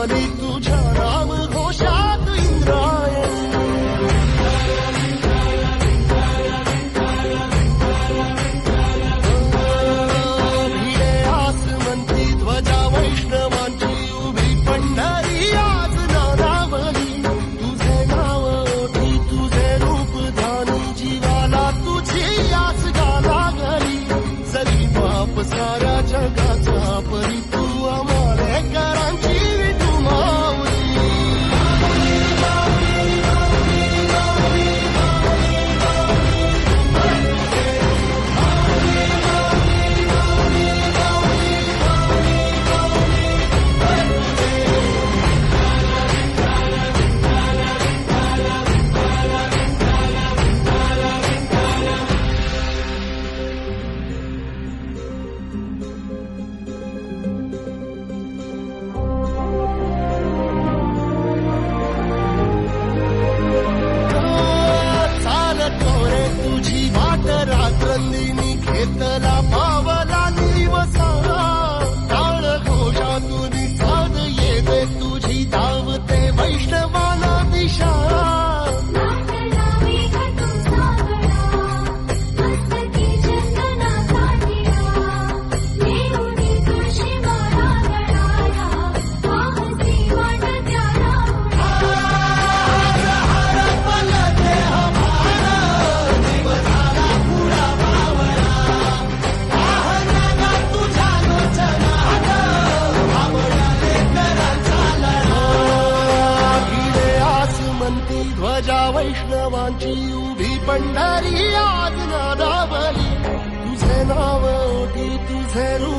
झाली तुझ्या नाम घोषात इंद्रायणी. भिडे आसमंती ध्वजा वैष्णवांची उभी पंढरी आज नानावली. तुझे नाव ओठी तुझे रूप ध्यानी जीवाला तुझी आस गा लागली. जरी बाप साऱ्या जगाचा परी तू आमालेकरांची विठू माऊली. तुझी वाट रात्रंदिनी घेतला पावला दिवसा. टाळ घोषातून साध येते तुझी धावते वैष्णवाला दिशा. ध्वजा वैष्णवांची उभी पंढरी आज नादावली. तुझे नाव ओठी तुझे रूप